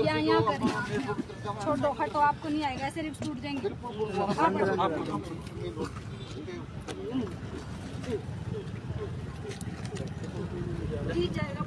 यहाँ करिए, छोड़ो, हटो, आपको नहीं आएगा, ऐसे रिब्स टूट जाएंगे। ठीक जाएगा।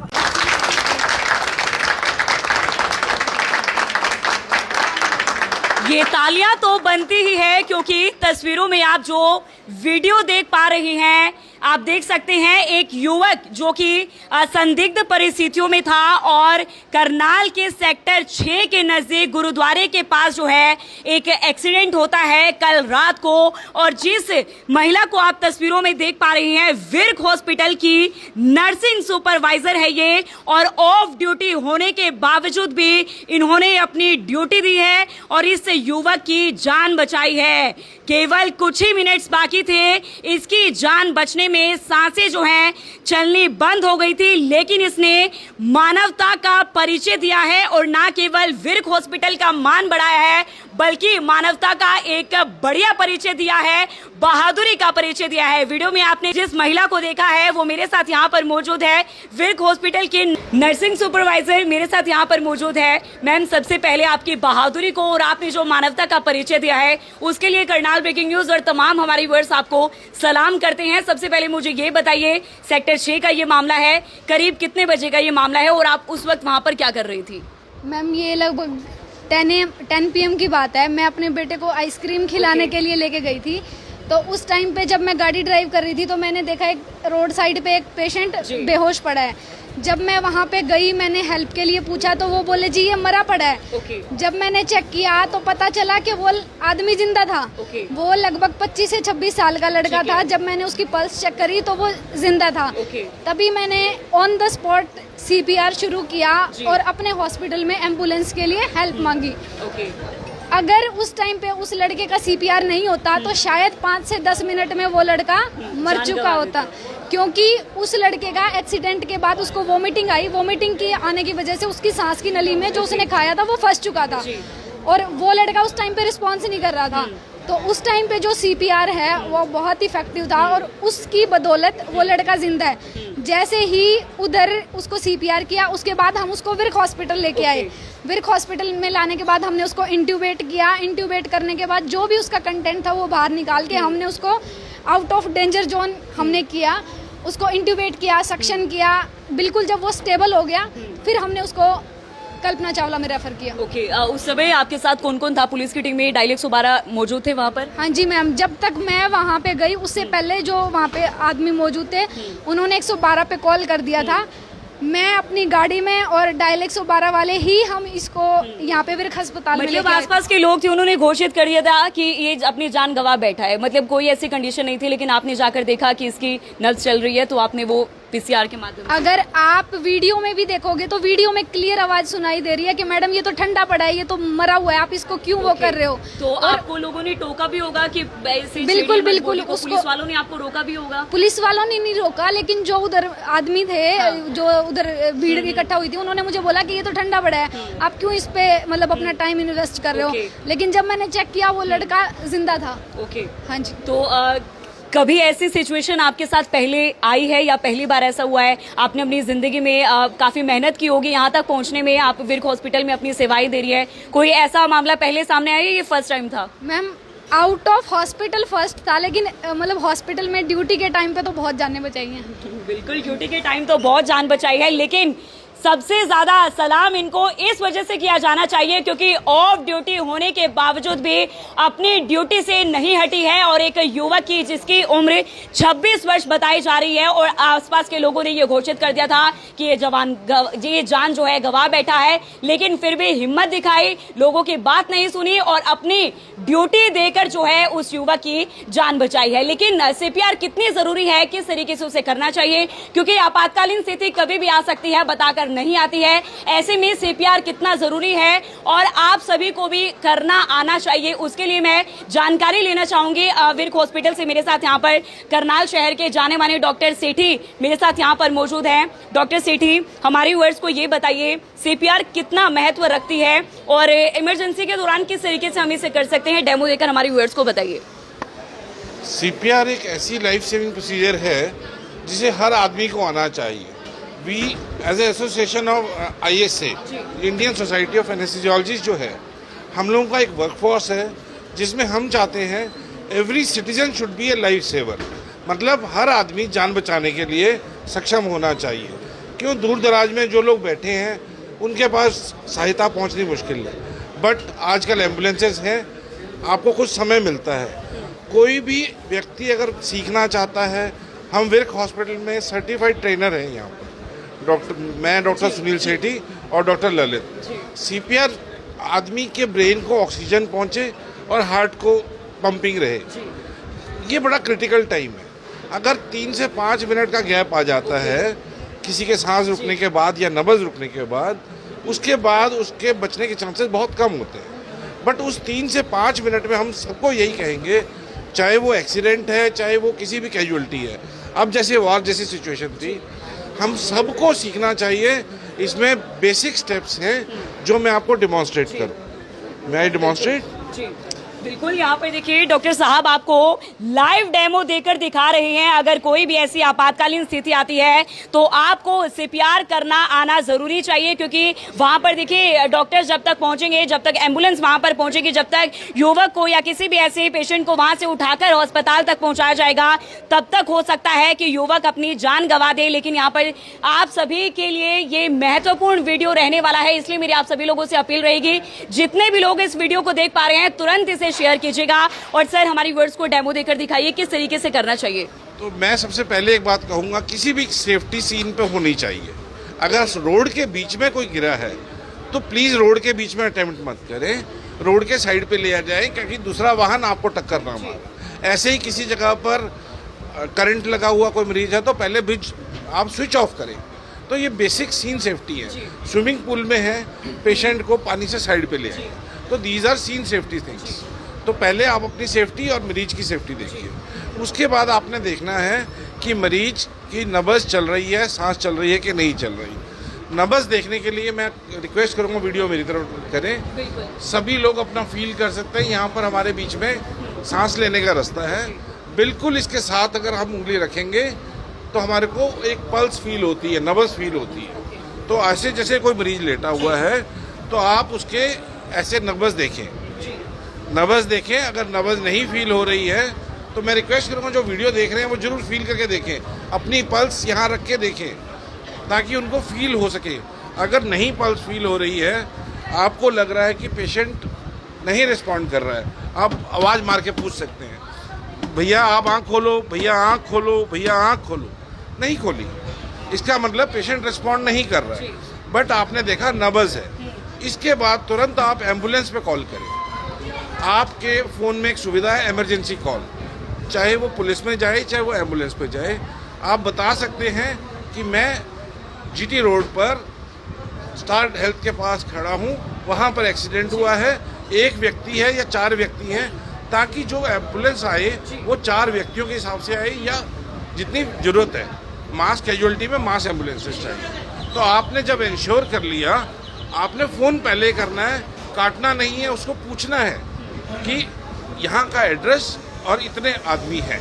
ये तालियां तो बनती ही है क्योंकि तस्वीरों में आप जो वीडियो देख पा रही हैं, आप देख सकते हैं एक युवक जो कि संदिग्ध परिस्थितियों में था और करनाल के सेक्टर 6 के नजदीक गुरुद्वारे के पास जो है एक एक्सीडेंट होता है कल रात को। और जिस महिला को आप तस्वीरों में देख पा रही हैं, विर्क हॉस्पिटल की नर्सिंग सुपरवाइजर है ये, और ऑफ ड्यूटी होने के बावजूद भी इन्होंने अपनी ड्यूटी दी है और इस युवक की जान बचाई है। केवल कुछ ही मिनट्स बाकी थे इसकी जान बचने में, सांसें जो हैं चलनी बंद हो गई थी, लेकिन इसने मानवता का परिचय दिया है और ना केवल विर्क हॉस्पिटल का मान बढ़ाया है बल्कि मानवता का एक बढ़िया परिचय दिया है, बहादुरी का परिचय दिया है। वीडियो में आपने जिस महिला को देखा है वो मेरे साथ यहाँ पर मौजूद है, विर्क हॉस्पिटल की नर्सिंग सुपरवाइजर मेरे साथ यहाँ पर मौजूद है। मैम, सबसे पहले आपकी बहादुरी को और आपने जो मानवता का परिचय दिया है उसके लिए करनाल ब्रेकिंग न्यूज और तमाम हमारे व्यूअर्स आपको सलाम करते हैं। सबसे पहले मुझे ये बताइए, सेक्टर 6 का ये मामला है, करीब कितने बजे का ये मामला है और आप उस वक्त वहाँ पर क्या कर रही थी? मैम, ये लगभग 10 PM की बात है। मैं अपने बेटे को आइसक्रीम खिलाने के लिए लेके गई थी, तो उस टाइम पे जब मैं गाड़ी ड्राइव कर रही थी तो मैंने देखा एक रोड साइड पे एक पेशेंट बेहोश पड़ा है। जब मैं वहाँ पे गई, मैंने हेल्प के लिए पूछा तो वो बोले जी ये मरा पड़ा है। जब मैंने चेक किया तो पता चला कि वो आदमी जिंदा था। वो लगभग 25 से 26 साल का लड़का था। जब मैंने उसकी पल्स चेक करी तो वो जिंदा था। तभी मैंने ऑन द स्पॉट CPR शुरू किया और अपने हॉस्पिटल में एम्बुलेंस के लिए हेल्प मांगी। अगर उस टाइम पे उस लड़के का CPR नहीं होता तो शायद 5 से 10 मिनट में वो लड़का मर चुका होता, क्योंकि उस लड़के का एक्सीडेंट के बाद उसको वोमिटिंग आई। वोमिटिंग की आने की वजह से उसकी सांस की नली में जो उसने खाया था वो फंस चुका था और वो लड़का उस टाइम पे रिस्पॉन्स नहीं कर रहा था। तो उस टाइम पे जो CPR है वो बहुत इफेक्टिव था और उसकी बदौलत वो लड़का जिंदा है। जैसे ही उधर उसको CPR किया, उसके बाद हम उसको विर्क हॉस्पिटल लेके आए। विर्क हॉस्पिटल में लाने के बाद हमने उसको इंट्यूबेट किया। इंट्यूबेट करने के बाद जो भी उसका कंटेंट था वो बाहर निकाल के हमने उसको आउट ऑफ डेंजर जोन हमने किया, उसको इंट्यूबेट किया, सक्शन किया। बिल्कुल जब वो स्टेबल हो गया फिर हमने उसको कल्पना चावला में रेफर किया। उस समय आपके साथ कौन कौन था? पुलिस की टीम में डायल 112 मौजूद थे वहाँ पर? हाँ जी मैम, जब तक मैं वहाँ पे गई उससे पहले जो वहाँ पे आदमी मौजूद थे उन्होंने 112 पे कॉल कर दिया था। मैं अपनी गाड़ी में और डायल 112 वाले ही हम इसको यहाँ पे विर्क अस्पताल में मतलब आसपास के लोग थे, उन्होंने घोषित कर दिया था कि ये अपनी जान गंवा बैठा है, मतलब कोई ऐसी कंडीशन नहीं थी, लेकिन आपने जाकर देखा कि इसकी नब्ज चल रही है तो आपने वो PCR के माध्यम से। अगर आप वीडियो में भी देखोगे तो वीडियो में क्लियर आवाज सुनाई दे रही है कि मैडम ये तो ठंडा पड़ा है, ये तो मरा हुआ है, आप इसको क्यों वो कर रहे हो। तो आपको लोगों ने टोका भी होगा कि बिल्कुल बिल्कुल, पुलिस वालों ने आपको रोका भी होगा? पुलिस वालों ने नहीं रोका, लेकिन जो उधर आदमी थे जो उधर भीड़ इकट्ठा हुई थी उन्होंने मुझे बोला कि ये तो ठंडा पड़ा है, आप क्यों इस पे मतलब अपना टाइम इन्वेस्ट कर रहे हो। लेकिन जब मैंने चेक किया वो लड़का जिंदा था। हाँ जी। तो कभी ऐसी सिचुएशन आपके साथ पहले आई है या पहली बार ऐसा हुआ है? आपने अपनी जिंदगी में काफी मेहनत की होगी यहाँ तक पहुँचने में, आप विर्क हॉस्पिटल में अपनी सेवाएं दे रही है, कोई ऐसा मामला पहले सामने आया ये फर्स्ट टाइम था? Ma'am, out of hospital first था, लेकिन मतलब हॉस्पिटल में ड्यूटी के टाइम पे तो बहुत जानें बचाई हैं। बिल्कुल, ड्यूटी के टाइम तो बहुत जान बचाई है, लेकिन सबसे ज्यादा सलाम इनको इस वजह से किया जाना चाहिए क्योंकि ऑफ ड्यूटी होने के बावजूद भी अपनी ड्यूटी से नहीं हटी है। और एक युवक की जिसकी उम्र 26 वर्ष बताई जा रही है और आसपास के लोगों ने ये घोषित कर दिया था कि ये जान जो है गंवा बैठा है, लेकिन फिर भी हिम्मत दिखाई, लोगों की बात नहीं सुनी और अपनी ड्यूटी देकर जो है उस युवक की जान बचाई है। लेकिन CPR कितनी जरूरी है, किस तरीके से उसे करना चाहिए, क्योंकि आपातकालीन स्थिति कभी भी आ सकती है, बताकर नहीं आती है। ऐसे में CPR कितना जरूरी है और आप सभी को भी करना आना चाहिए, उसके लिए मैं जानकारी लेना चाहूंगी विर्क हॉस्पिटल से। मेरे साथ यहाँ पर करनाल शहर के जाने माने डॉक्टर सेठी मेरे साथ यहाँ पर मौजूद हैं। डॉक्टर सेठी, हमारे व्यूअर्स को ये बताइए CPR कितना महत्व रखती है और इमरजेंसी के दौरान किस तरीके से हम इसे कर सकते हैं, डेमो देकर हमारे व्यूअर्स को बताइए। CPR एक ऐसी लाइफ सेविंग प्रोसीजर है जिसे हर आदमी को आना चाहिए। We as a association of ISA, Indian society of anaesthesiologist जो है, हम लोगों का एक वर्कफोर्स है जिसमें हम चाहते हैं every citizen should be a life saver. मतलब हर आदमी जान बचाने के लिए सक्षम होना चाहिए। क्यों, दूर दराज में जो लोग बैठे हैं उनके पास सहायता पहुंचनी मुश्किल है, बट आजकल एम्बुलेंसेज हैं, आपको कुछ समय मिलता है। कोई भी व्यक्ति अगर सीखना चाहता है, हम विर्क हॉस्पिटल में सर्टिफाइड ट्रेनर हैं यहाँ पर। मैं डॉक्टर सुनील सेठी और डॉक्टर ललित। CPR आदमी के ब्रेन को ऑक्सीजन पहुँचे और हार्ट को पंपिंग रहे, ये बड़ा क्रिटिकल टाइम है। अगर 3 से 5 मिनट का गैप आ जाता है किसी के सांस रुकने के बाद या नब्ज रुकने के बाद, उसके बाद उसके बचने के चांसेस बहुत कम होते हैं। बट उस 3 से 5 मिनट में हम सबको यही कहेंगे, चाहे वो एक्सीडेंट है, चाहे वो किसी भी कैजुअलिटी है, अब जैसे वॉर जैसी सिचुएशन थी, हम सबको सीखना चाहिए। इसमें बेसिक स्टेप्स हैं जो मैं आपको डिमॉन्स्ट्रेट करूँ। मैं डिमॉन्स्ट्रेट बिल्कुल, यहाँ पर देखिए डॉक्टर साहब आपको लाइव डेमो देकर दिखा रहे हैं। अगर कोई भी ऐसी आपातकालीन स्थिति आती है तो आपको CPR करना आना जरूरी चाहिए, क्योंकि वहां पर देखिए डॉक्टर जब तक पहुंचेंगे, जब तक एम्बुलेंस वहां पर पहुंचेगी, जब तक युवक को या किसी भी ऐसे पेशेंट को वहां से उठाकर अस्पताल तक पहुंचाया जाएगा, तब तक हो सकता है कि युवक अपनी जान गंवा दे। लेकिन यहाँ पर आप सभी के लिए ये महत्वपूर्ण वीडियो रहने वाला है, इसलिए मेरी आप सभी लोगों से अपील रहेगी, जितने भी लोग इस वीडियो को देख पा रहे हैं तुरंत इसे शेयर कीजिएगा। और सर, हमारी व्यूअर्स को डेमो देकर दिखाइए किस तरीके से करना चाहिए। तो मैं सबसे पहले एक बात कहूँगा, किसी भी सेफ्टी सीन पे होनी चाहिए। अगर रोड के बीच में कोई गिरा है तो प्लीज़ रोड के बीच में अटेम्प्ट मत करें, रोड के साइड पे ले आ जाएं, क्योंकि दूसरा वाहन आपको टक्कर ना मारे। ऐसे ही किसी जगह पर करंट लगा हुआ कोई मरीज है तो पहले ब्रिज आप स्विच ऑफ करें। तो ये बेसिक सीन सेफ्टी है। स्विमिंग पूल में है, पेशेंट को पानी से साइड पे ले आए, तो these are seen safety things. तो पहले आप अपनी सेफ्टी और मरीज की सेफ्टी देखिए। उसके बाद आपने देखना है कि मरीज की नब्ज चल रही है, सांस चल रही है कि नहीं चल रही। नब्ज देखने के लिए मैं रिक्वेस्ट करूंगा वीडियो मेरी तरफ करें, सभी लोग अपना फील कर सकते हैं। यहाँ पर हमारे बीच में सांस लेने का रास्ता है, बिल्कुल इसके साथ अगर हम उंगली रखेंगे तो हमारे को एक पल्स फील होती है, नब्ज फील होती है। तो ऐसे जैसे कोई मरीज लेटा हुआ है तो आप उसके ऐसे नब्ज देखें, नब्ज देखें। अगर नब्ज नहीं फील हो रही है तो मैं रिक्वेस्ट करूँगा जो वीडियो देख रहे हैं वो जरूर फील करके देखें, अपनी पल्स यहाँ रख के देखें ताकि उनको फील हो सके। अगर नहीं पल्स फील हो रही है, आपको लग रहा है कि पेशेंट नहीं रिस्पॉन्ड कर रहा है, आप आवाज़ मार के पूछ सकते हैं, भैया आप आँख खोलो, भैया आँख खोलो, भैया आँख खोलो। नहीं खोली, इसका मतलब पेशेंट रिस्पॉन्ड नहीं कर रहा है, बट आपने देखा नब्ज है। इसके बाद तुरंत आप एम्बुलेंस पे कॉल करें। आपके फ़ोन में एक सुविधा है इमरजेंसी कॉल, चाहे वो पुलिस में जाए चाहे वो एम्बुलेंस पे जाए। आप बता सकते हैं कि मैं GT रोड पर स्टार हेल्थ के पास खड़ा हूँ, वहाँ पर एक्सीडेंट हुआ है, एक व्यक्ति है या 4 व्यक्ति हैं, ताकि जो एम्बुलेंस आए वो 4 व्यक्तियों के हिसाब से आए या जितनी ज़रूरत है। मास कैजुअलिटी में मास एम्बुलेंसेस चाहिए। तो आपने जब इंश्योर कर लिया, आपने फ़ोन पहले करना है, काटना नहीं है, उसको पूछना है कि यहाँ का एड्रेस और इतने आदमी हैं,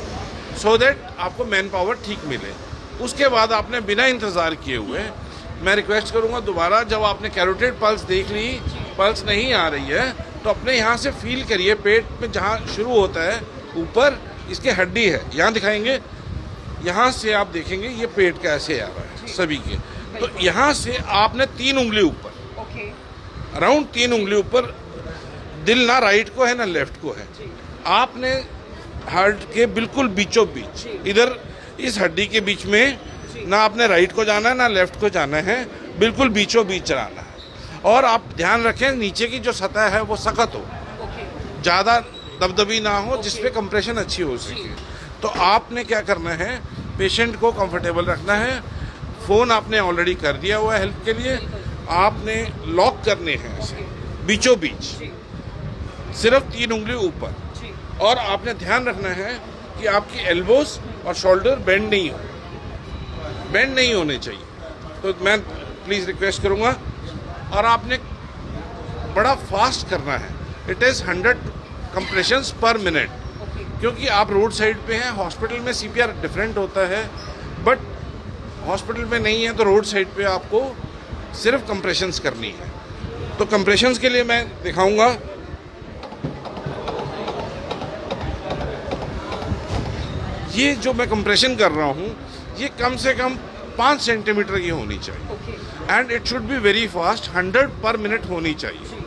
सो दैट आपको मैन पावर ठीक मिले। उसके बाद आपने बिना इंतज़ार किए हुए, मैं रिक्वेस्ट करूँगा दोबारा, जब आपने कैरोटिड पल्स देख ली, पल्स नहीं आ रही है, तो अपने यहाँ से फील करिए, पेट में जहाँ शुरू होता है ऊपर इसके हड्डी है, यहाँ दिखाएंगे, यहाँ से आप देखेंगे ये पेट कैसे आ रहा है सभी के। तो यहाँ से आपने 3 उंगली ऊपर, अराउंड 3 उंगली ऊपर, दिल ना राइट को है ना लेफ्ट को है, आपने हार्ट के बिल्कुल बीचों बीच, इधर इस हड्डी के बीच में, ना आपने राइट को जाना है ना लेफ्ट को जाना है, बिल्कुल बीचों बीच चलाना है। और आप ध्यान रखें नीचे की जो सतह है वो सख्त हो, ज़्यादा दबदबी ना हो, जिसपे कंप्रेशन अच्छी हो सके। तो आपने क्या करना है, पेशेंट को कंफर्टेबल रखना है। फ़ोन आपने ऑलरेडी कर दिया हुआ है हेल्प के लिए, आपने लॉक करने हैं इसे बीचों बीच, सिर्फ 3 उंगली ऊपर। और आपने ध्यान रखना है कि आपकी एल्बोस और शोल्डर बेंड नहीं हो, बेंड नहीं होने चाहिए। तो मैं प्लीज़ रिक्वेस्ट करूँगा, और आपने बड़ा फास्ट करना है। इट इज़ 100 कंप्रेशंस पर मिनट, क्योंकि आप रोड साइड पे हैं। हॉस्पिटल में CPR डिफरेंट होता है, बट हॉस्पिटल में नहीं है तो रोड साइड पे आपको सिर्फ कंप्रेशंस करनी है। तो कंप्रेशंस के लिए मैं दिखाऊंगा। ये जो मैं कंप्रेशन कर रहा हूँ ये कम से कम 5 सेंटीमीटर की होनी चाहिए and it should be very fast, 100 पर मिनट होनी चाहिए।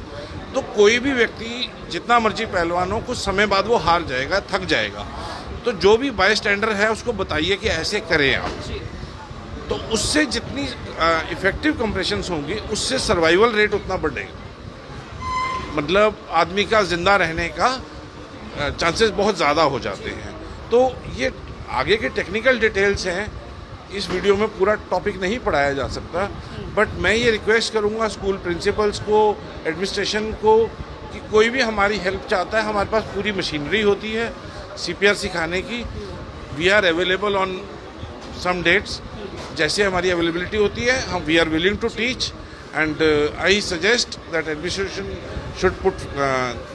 तो कोई भी व्यक्ति जितना मर्जी पहलवान हो, कुछ समय बाद वो हार जाएगा, थक जाएगा। तो जो भी बाय स्टैंडर है उसको बताइए कि ऐसे करें आप। तो उससे जितनी इफेक्टिव कंप्रेशंस होंगी उससे सर्वाइवल रेट उतना बढ़ेगा, मतलब आदमी का जिंदा रहने का चांसेस बहुत ज़्यादा हो जाते हैं। तो ये आगे के टेक्निकल डिटेल्स हैं, इस वीडियो में पूरा टॉपिक नहीं पढ़ाया जा सकता, बट मैं ये रिक्वेस्ट करूँगा स्कूल प्रिंसिपल्स को, एडमिनिस्ट्रेशन को, कि कोई भी हमारी हेल्प चाहता है, हमारे पास पूरी मशीनरी होती है CPR सिखाने की। We are available on some dates, जैसे हमारी अवेलेबिलिटी होती है हम we are willing to teach and I suggest that administration should put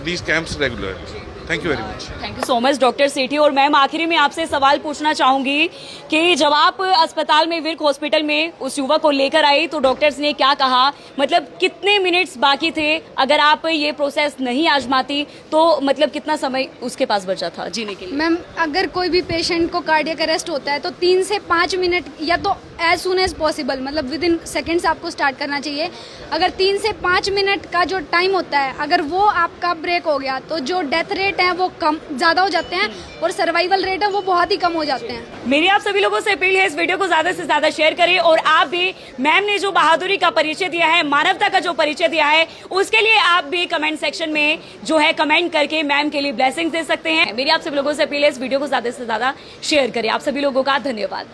these camps regularly. Thank you very much. Thank you so much doctor Sethi. और ma'am आखिरी में आपसे सवाल पूछना चाहूंगी कि जब आप अस्पताल में, विर्क हॉस्पिटल में उस युवक को लेकर आई तो डॉक्टर्स ने क्या कहा, मतलब कितने मिनट्स बाकी थे, अगर आप ये प्रोसेस नहीं आजमाती तो मतलब कितना समय उसके पास बचा था जीने के लिए? मैम अगर कोई भी पेशेंट को कार्डियक अरेस्ट होता है तो 3 से 5 मिनट या तो एज सुन एज पॉसिबल, मतलब विद इन सेकेंड्स आपको स्टार्ट करना चाहिए। अगर 3 से 5 मिनट का जो टाइम होता है अगर वो आपका ब्रेक हो गया तो जो डेथ रेट है वो कम ज़्यादा हो जाते हैं और सर्वाइवल रेट है वो बहुत ही कम हो जाते हैं। मेरी आप सभी लोगों से अपील है इस वीडियो को ज्यादा से ज्यादा शेयर करें और आप भी मैम ने जो बहादुरी का परिचय दिया है, मानवता का जो परिचय दिया है, उसके लिए आप भी कमेंट सेक्शन में जो है कमेंट करके मैम के लिए ब्लेसिंग्स दे सकते हैं। मेरी आप सभी लोगों से अपील है इस वीडियो को ज्यादा से ज्यादा शेयर करें। आप सभी लोगों का धन्यवाद।